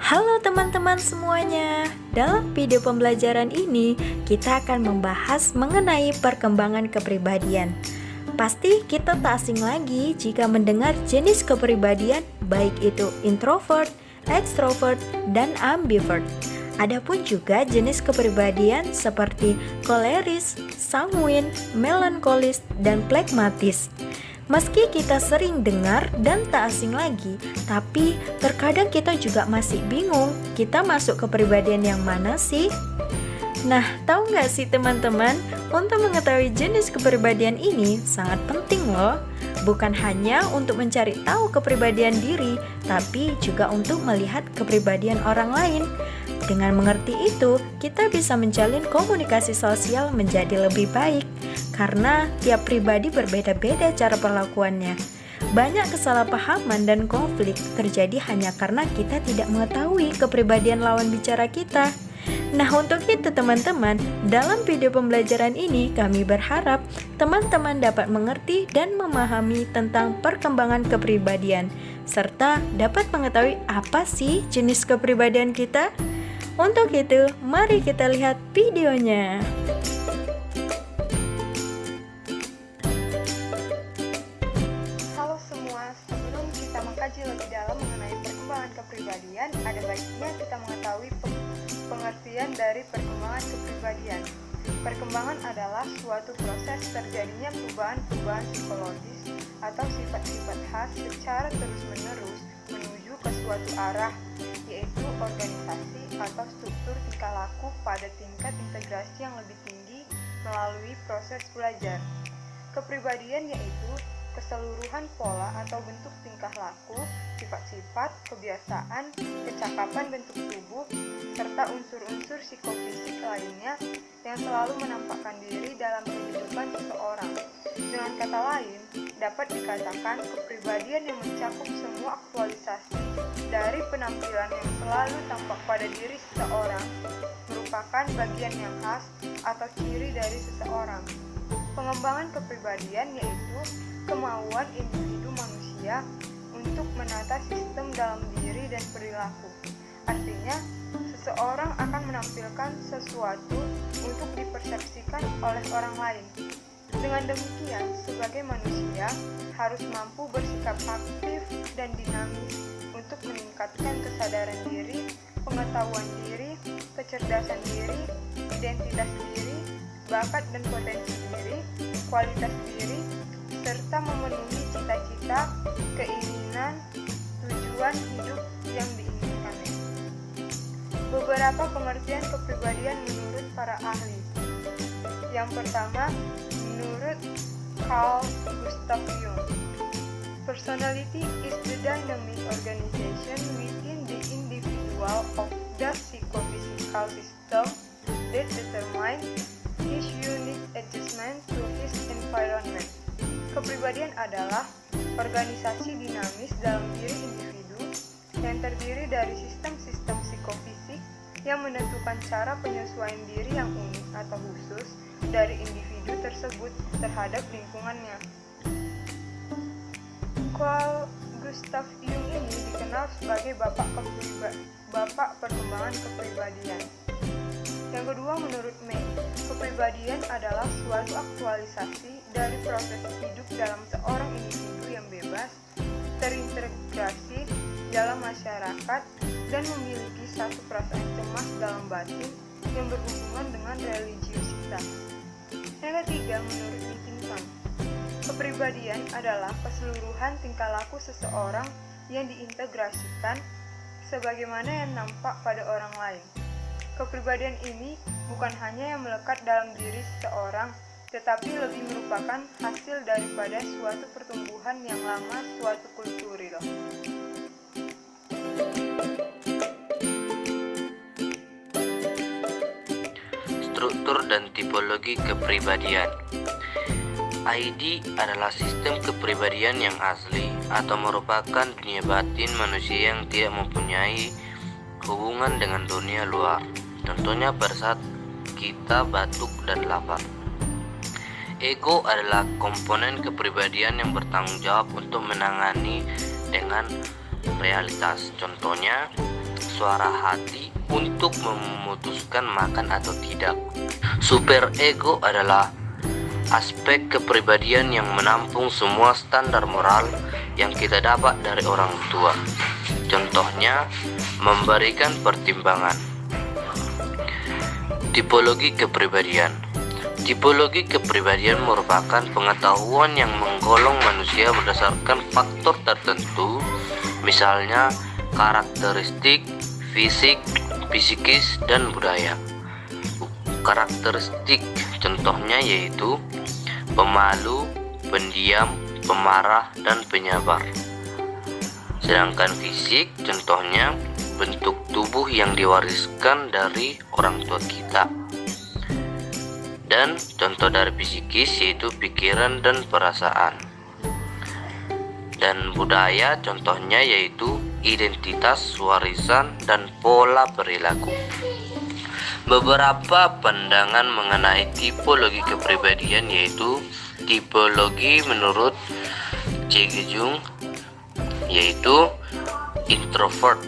Halo teman-teman semuanya. Dalam video pembelajaran ini, kita akan membahas mengenai perkembangan kepribadian. Pasti kita tak asing lagi jika mendengar jenis kepribadian, baik itu introvert, extrovert, dan ambivert. Adapun juga jenis kepribadian seperti koleris, sanguin, melankolis, dan plekmatis. Meski kita sering dengar dan tak asing lagi, tapi terkadang kita juga masih bingung, kita masuk kepribadian yang mana sih? Nah, tahu nggak sih teman-teman, untuk mengetahui jenis kepribadian ini sangat penting loh. Bukan hanya untuk mencari tahu kepribadian diri, tapi juga untuk melihat kepribadian orang lain. Dengan mengerti itu, kita bisa menjalin komunikasi sosial menjadi lebih baik. Karena tiap pribadi berbeda-beda cara perlakuannya. Banyak kesalahpahaman dan konflik terjadi hanya karena kita tidak mengetahui kepribadian lawan bicara kita. Nah, untuk itu teman-teman, dalam video pembelajaran ini kami berharap teman-teman dapat mengerti dan memahami tentang perkembangan kepribadian, serta dapat mengetahui apa sih jenis kepribadian kita. Untuk itu, mari kita lihat videonya. Halo semua, sebelum kita mengkaji lebih dalam mengenai perkembangan kepribadian, ada baiknya kita mengetahui pengertian dari perkembangan kepribadian. Perkembangan adalah suatu proses terjadinya perubahan-perubahan psikologis atau sifat-sifat khas secara terus-menerus menuju ke suatu arah, yaitu organisasi atau struktur tingkah laku pada tingkat integrasi yang lebih tinggi melalui proses belajar. Kepribadian yaitu keseluruhan pola atau bentuk tingkah laku, sifat-sifat, kebiasaan, kecakapan bentuk tubuh, serta unsur-unsur psikofisik lainnya yang selalu menampakkan diri dalam kehidupan seseorang. Dengan kata lain, dapat dikatakan kepribadian yang mencakup semua aktualisasi dari penampilan yang selalu tampak pada diri seseorang merupakan bagian yang khas atau ciri dari seseorang. Pengembangan kepribadian yaitu kemauan individu manusia untuk menata sistem dalam diri dan perilaku. Artinya, seseorang akan menampilkan sesuatu untuk dipersepsikan oleh orang lain. Dengan demikian, sebagai manusia harus mampu bersikap aktif dan dinamis untuk meningkatkan kesadaran diri, pengetahuan diri, kecerdasan diri, identitas diri, bakat dan potensi diri, kualitas diri, serta memenuhi cita-cita, keinginan, tujuan hidup yang diinginkannya. Beberapa pengertian kepribadian menurut para ahli. Yang pertama, menurut Carl Gustav Jung, personality is the dynamic organization within the individual of the psychophysical system that determines his unique adjustment to his environment. Kepribadian adalah organisasi dinamis dalam diri individu yang terdiri dari sistem-sistem psikofisik yang menentukan cara penyesuaian diri yang unik atau khusus dari individu tersebut terhadap lingkungannya. Carl Gustav Jung ini dikenal sebagai bapak perkembangan kepribadian. Yang kedua, menurut May, kepribadian adalah suatu aktualisasi dari proses hidup dalam seorang individu yang bebas, terintegrasi dalam masyarakat, dan memiliki satu perasaan cemas dalam batin yang berhubungan dengan religiusitas. Yang ketiga, menurut Whittington, kepribadian adalah keseluruhan tingkah laku seseorang yang diintegrasikan sebagaimana yang nampak pada orang lain. Kepribadian ini bukan hanya yang melekat dalam diri seseorang, tetapi lebih merupakan hasil daripada suatu pertumbuhan yang lama suatu kulturil. Struktur dan tipologi kepribadian. ID adalah sistem kepribadian yang asli atau merupakan dunia batin manusia yang tidak mempunyai hubungan dengan dunia luar. Contohnya pada saat kita batuk dan lapar. Ego adalah komponen kepribadian yang bertanggung jawab untuk menangani dengan realitas. Contohnya suara hati untuk memutuskan makan atau tidak. Superego adalah aspek kepribadian yang menampung semua standar moral yang kita dapat dari orang tua. Contohnya, memberikan pertimbangan. Tipologi kepribadian. Tipologi kepribadian merupakan pengetahuan yang menggolong manusia berdasarkan faktor tertentu, misalnya karakteristik, fisik, psikis, dan budaya. Karakteristik contohnya yaitu pemalu, pendiam, pemarah, dan penyabar. Sedangkan fisik contohnya bentuk tubuh yang diwariskan dari orang tua kita. Dan contoh dari psikis yaitu pikiran dan perasaan. Dan budaya contohnya yaitu identitas, warisan, dan pola perilaku. Beberapa pandangan mengenai tipologi kepribadian yaitu tipologi menurut C.G. Jung yaitu introvert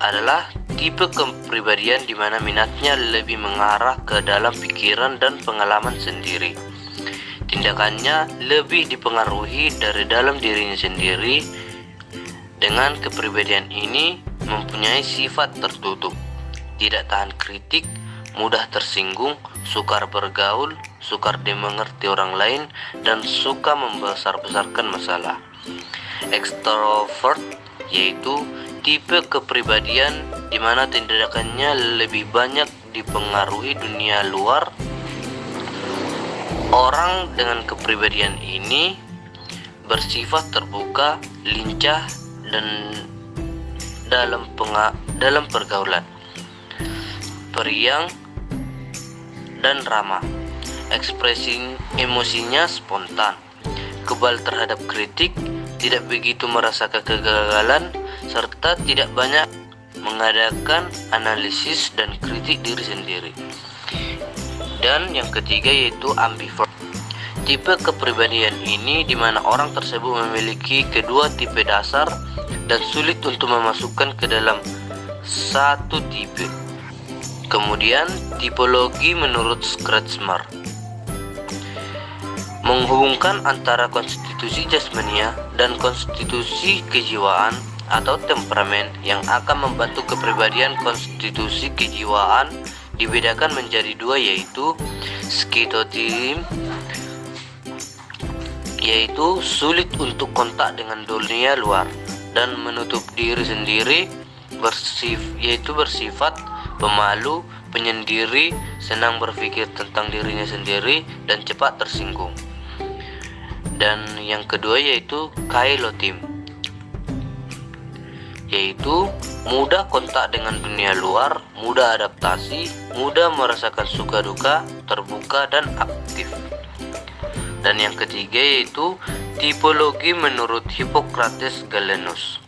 adalah tipe kepribadian di mana minatnya lebih mengarah ke dalam pikiran dan pengalaman sendiri. Tindakannya lebih dipengaruhi dari dalam dirinya sendiri. Dengan kepribadian ini mempunyai sifat tertutup, tidak tahan kritik, mudah tersinggung, sukar bergaul, sukar dimengerti orang lain, dan suka membesar-besarkan masalah. Extrovert yaitu tipe kepribadian di mana tindakannya lebih banyak dipengaruhi dunia luar. Orang dengan kepribadian ini bersifat terbuka, lincah, dan dalam pergaulan, periang, dan ramah. Ekspresi emosinya spontan, kebal terhadap kritik, tidak begitu merasakan kegagalan, serta tidak banyak mengadakan analisis dan kritik diri sendiri. Dan yang ketiga yaitu ambivert. Tipe kepribadian ini di mana orang tersebut memiliki kedua tipe dasar dan sulit untuk memasukkan ke dalam satu tipe. Kemudian tipologi menurut Kretschmer menghubungkan antara konstitusi jasmania dan konstitusi kejiwaan atau temperamen yang akan membentuk kepribadian. Konstitusi kejiwaan dibedakan menjadi dua yaitu schizotype yaitu sulit untuk kontak dengan dunia luar dan menutup diri sendiri, yaitu bersifat pemalu, penyendiri, senang berpikir tentang dirinya sendiri, dan cepat tersinggung. Dan yang kedua yaitu kailotype, yaitu mudah kontak dengan dunia luar, mudah adaptasi, mudah merasakan suka duka, terbuka, dan aktif. Dan yang ketiga yaitu tipologi menurut Hippocrates Galenus.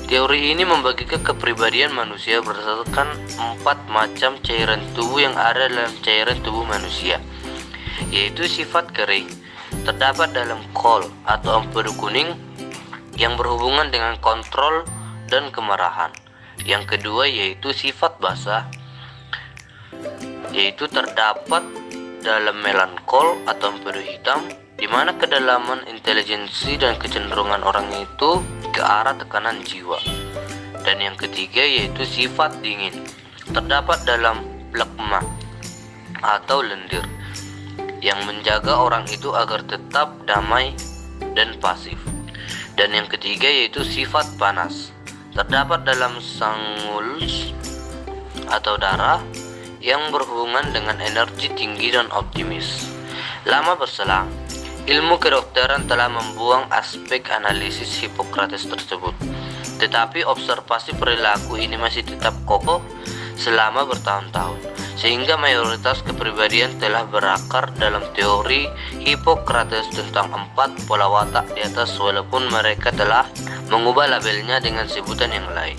Teori ini membagikan kepribadian manusia berdasarkan 4 macam cairan tubuh yang ada dalam cairan tubuh manusia, yaitu sifat kering, terdapat dalam kol atau empedu kuning yang berhubungan dengan kontrol dan kemarahan. Yang kedua yaitu sifat basah, yaitu terdapat dalam melankol atau empedu hitam, di mana kedalaman intelijensi dan kecenderungan orang itu ke arah tekanan jiwa. Dan yang ketiga yaitu sifat dingin, terdapat dalam plekma atau lendir, yang menjaga orang itu agar tetap damai dan pasif. Dan yang ketiga yaitu sifat panas, terdapat dalam sanguls atau darah, yang berhubungan dengan energi tinggi dan optimis. Lama berselang, ilmu kedokteran telah membuang aspek analisis Hippocrates tersebut, tetapi observasi perilaku ini masih tetap kokoh selama bertahun-tahun, sehingga mayoritas kepribadian telah berakar dalam teori Hippocrates tentang 4 pola watak di atas, walaupun mereka telah mengubah labelnya dengan sebutan yang lain.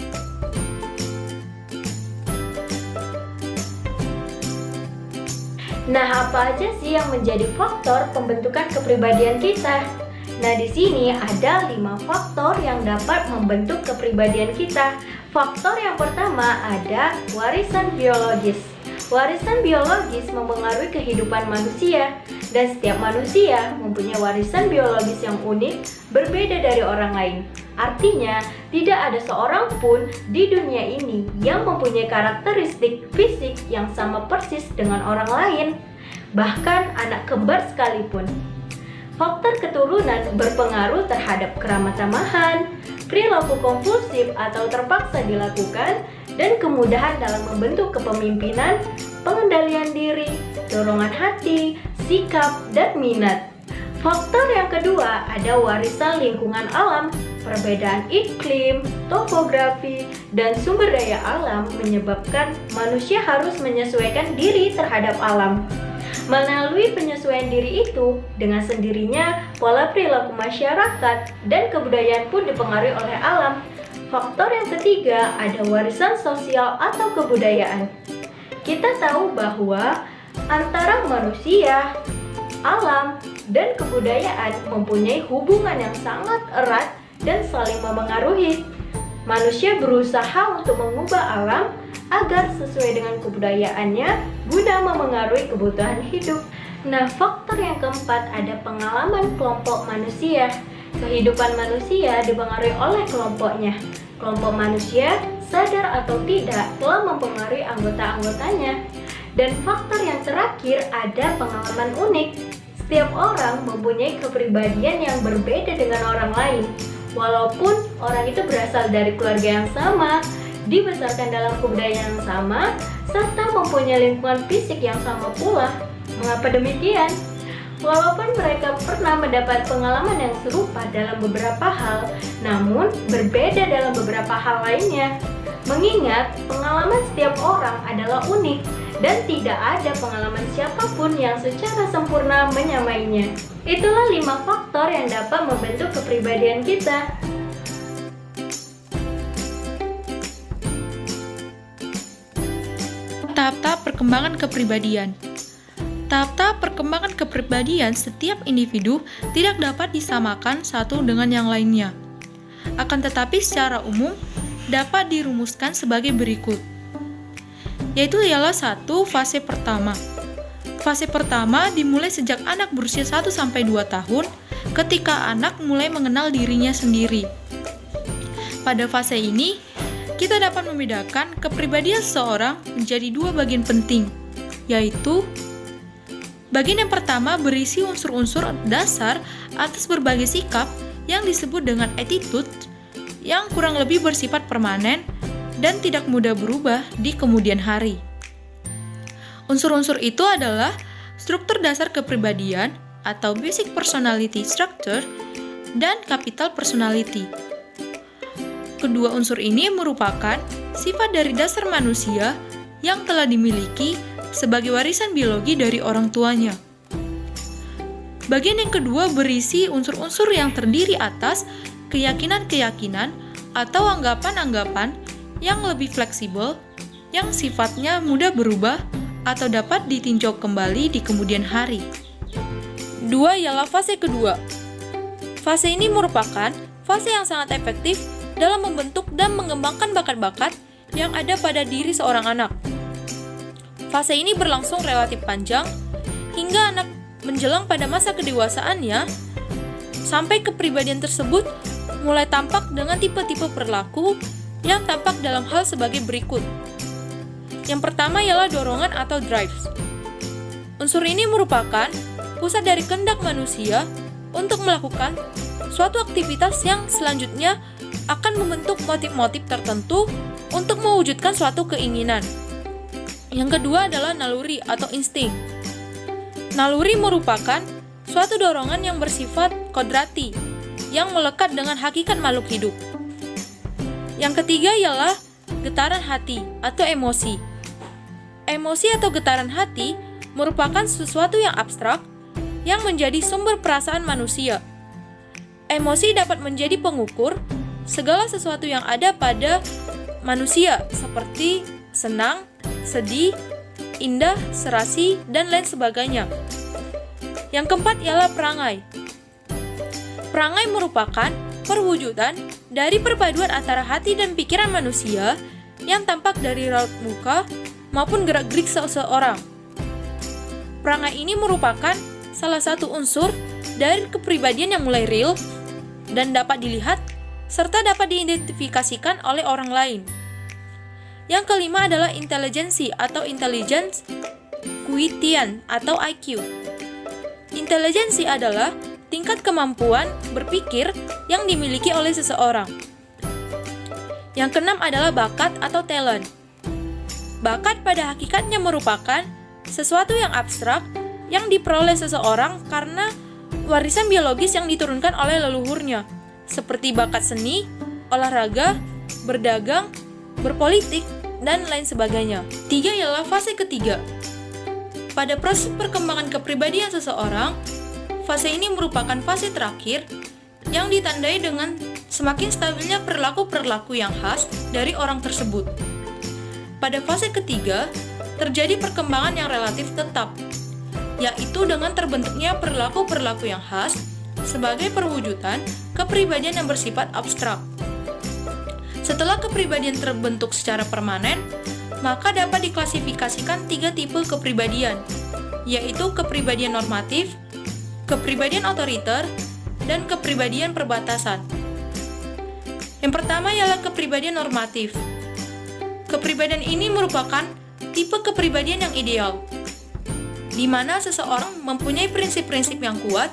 Nah, apa aja sih yang menjadi faktor pembentukan kepribadian kita? Nah, di sini ada 5 faktor yang dapat membentuk kepribadian kita. Faktor yang pertama ada warisan biologis. Warisan biologis mempengaruhi kehidupan manusia, dan setiap manusia mempunyai warisan biologis yang unik, berbeda dari orang lain. Artinya, tidak ada seorang pun di dunia ini yang mempunyai karakteristik fisik yang sama persis dengan orang lain, bahkan anak kembar sekalipun. Faktor keturunan berpengaruh terhadap keramatamahan, perilaku kompulsif atau terpaksa dilakukan, dan kemudahan dalam membentuk kepemimpinan, pengendalian diri, dorongan hati, sikap, dan minat. Faktor yang kedua ada warisan lingkungan alam. Perbedaan iklim, topografi, dan sumber daya alam menyebabkan manusia harus menyesuaikan diri terhadap alam. Melalui penyesuaian diri itu, dengan sendirinya pola perilaku masyarakat dan kebudayaan pun dipengaruhi oleh alam. Faktor yang ketiga ada warisan sosial atau kebudayaan. Kita tahu bahwa antara manusia, alam, dan kebudayaan mempunyai hubungan yang sangat erat dan saling memengaruhi. Manusia berusaha untuk mengubah alam agar sesuai dengan kebudayaannya guna memengaruhi kebutuhan hidup. Nah, faktor yang keempat ada pengalaman kelompok manusia. Kehidupan manusia dipengaruhi oleh kelompoknya. Kelompok manusia, sadar atau tidak, telah mempengaruhi anggota-anggotanya. Dan faktor yang terakhir ada pengalaman unik. Setiap orang mempunyai kepribadian yang berbeda dengan orang lain. Walaupun orang itu berasal dari keluarga yang sama, dibesarkan dalam kebudayaan yang sama, serta mempunyai lingkungan fisik yang sama pula. Mengapa demikian? Walaupun mereka pernah mendapat pengalaman yang serupa dalam beberapa hal, namun berbeda dalam beberapa hal lainnya. Mengingat pengalaman setiap orang adalah unik dan tidak ada pengalaman siapapun yang secara sempurna menyamainya. Itulah 5 faktor yang dapat membentuk kepribadian kita. Tahap-tahap perkembangan kepribadian. Tahap-tahap perkembangan kepribadian setiap individu tidak dapat disamakan satu dengan yang lainnya. Akan tetapi secara umum dapat dirumuskan sebagai berikut. Yaitu ialah 1. Fase pertama. Fase pertama dimulai sejak anak berusia 1-2 tahun, ketika anak mulai mengenal dirinya sendiri. Pada fase ini, kita dapat membedakan kepribadian seseorang menjadi 2 bagian penting, yaitu bagian yang pertama berisi unsur-unsur dasar atas berbagai sikap yang disebut dengan attitude, yang kurang lebih bersifat permanen dan tidak mudah berubah di kemudian hari. Unsur-unsur itu adalah struktur dasar kepribadian atau basic personality structure dan capital personality. Kedua unsur ini merupakan sifat dari dasar manusia yang telah dimiliki sebagai warisan biologi dari orang tuanya. Bagian yang kedua berisi unsur-unsur yang terdiri atas keyakinan-keyakinan atau anggapan-anggapan yang lebih fleksibel, yang sifatnya mudah berubah atau dapat ditinjau kembali di kemudian hari. 2 ialah fase kedua. Fase ini merupakan fase yang sangat efektif dalam membentuk dan mengembangkan bakat-bakat yang ada pada diri seorang anak. Fase ini berlangsung relatif panjang, hingga anak menjelang pada masa kedewasaannya, sampai kepribadian tersebut mulai tampak dengan tipe-tipe perilaku yang tampak dalam hal sebagai berikut. Yang pertama ialah dorongan atau drives. Unsur ini merupakan pusat dari kehendak manusia untuk melakukan suatu aktivitas yang selanjutnya akan membentuk motif-motif tertentu untuk mewujudkan suatu keinginan. Yang kedua adalah naluri atau insting. Naluri merupakan suatu dorongan yang bersifat kodrati, yang melekat dengan hakikat makhluk hidup. Yang ketiga ialah getaran hati atau emosi. Emosi atau getaran hati merupakan sesuatu yang abstrak yang menjadi sumber perasaan manusia. Emosi dapat menjadi pengukur segala sesuatu yang ada pada manusia seperti senang, sedih, indah, serasi, dan lain sebagainya. Yang keempat ialah perangai. Perangai merupakan perwujudan dari perpaduan antara hati dan pikiran manusia yang tampak dari raut muka maupun gerak-gerik seseorang. Perangai ini merupakan salah satu unsur dari kepribadian yang mulai real dan dapat dilihat serta dapat diidentifikasikan oleh orang lain. Yang kelima adalah intelijensi atau intelligence quotient atau IQ. Intelijensi adalah tingkat kemampuan berpikir yang dimiliki oleh seseorang. Yang keenam adalah bakat atau talent. Bakat pada hakikatnya merupakan sesuatu yang abstrak yang diperoleh seseorang karena warisan biologis yang diturunkan oleh leluhurnya, seperti bakat seni, olahraga, berdagang, berpolitik, dan lain sebagainya. 3 ialah fase ketiga. Pada proses perkembangan kepribadian seseorang, fase ini merupakan fase terakhir yang ditandai dengan semakin stabilnya perilaku-perilaku yang khas dari orang tersebut. Pada fase ketiga, terjadi perkembangan yang relatif tetap, yaitu dengan terbentuknya perilaku-perilaku yang khas sebagai perwujudan kepribadian yang bersifat abstrak. Setelah kepribadian terbentuk secara permanen, maka dapat diklasifikasikan 3 tipe kepribadian, yaitu kepribadian normatif, kepribadian otoriter, dan kepribadian perbatasan. Yang pertama ialah kepribadian normatif. Kepribadian ini merupakan tipe kepribadian yang ideal, di mana seseorang mempunyai prinsip-prinsip yang kuat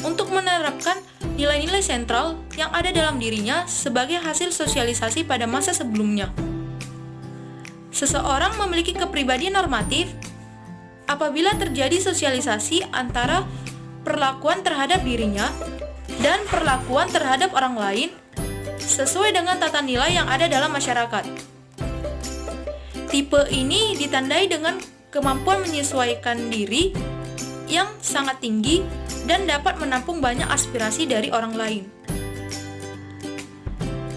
untuk menerapkan nilai-nilai sentral yang ada dalam dirinya sebagai hasil sosialisasi pada masa sebelumnya. Seseorang memiliki kepribadian normatif apabila terjadi sosialisasi antara perlakuan terhadap dirinya dan perlakuan terhadap orang lain sesuai dengan tata nilai yang ada dalam masyarakat. Tipe ini ditandai dengan kemampuan menyesuaikan diri yang sangat tinggi dan dapat menampung banyak aspirasi dari orang lain.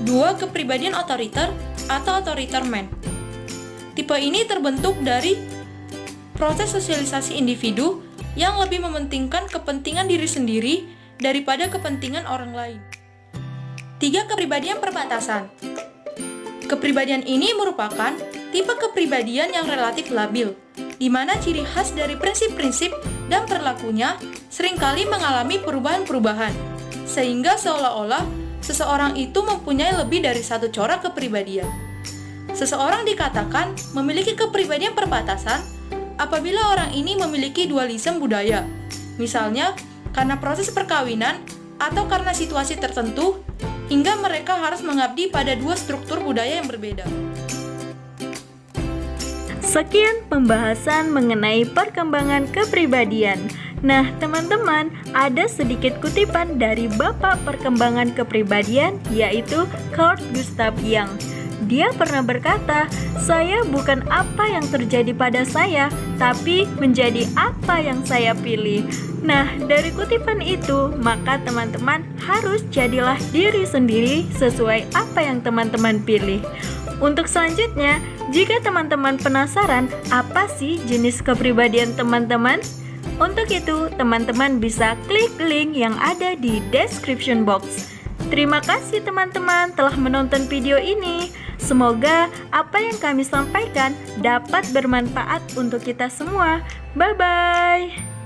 2. Kepribadian otoriter atau authoritative man. Tipe ini terbentuk dari proses sosialisasi individu yang lebih mementingkan kepentingan diri sendiri daripada kepentingan orang lain. 3. Kepribadian perbatasan. Kepribadian ini merupakan tipe kepribadian yang relatif labil, di mana ciri khas dari prinsip-prinsip dan perilakunya seringkali mengalami perubahan-perubahan, sehingga seolah-olah seseorang itu mempunyai lebih dari satu corak kepribadian. Seseorang dikatakan memiliki kepribadian perbatasan apabila orang ini memiliki dualisme budaya, misalnya karena proses perkawinan atau karena situasi tertentu, hingga mereka harus mengabdi pada 2 struktur budaya yang berbeda. Sekian pembahasan mengenai perkembangan kepribadian. Nah, teman-teman, ada sedikit kutipan dari Bapak Perkembangan Kepribadian, yaitu Carl Gustav Jung. Dia pernah berkata, "Saya bukan apa yang terjadi pada saya, tapi menjadi apa yang saya pilih." Nah, dari kutipan itu, maka teman-teman harus jadilah diri sendiri sesuai apa yang teman-teman pilih. Untuk selanjutnya, jika teman-teman penasaran apa sih jenis kepribadian teman-teman, untuk itu teman-teman bisa klik link yang ada di description box. Terima kasih teman-teman telah menonton video ini. Semoga apa yang kami sampaikan dapat bermanfaat untuk kita semua. Bye-bye.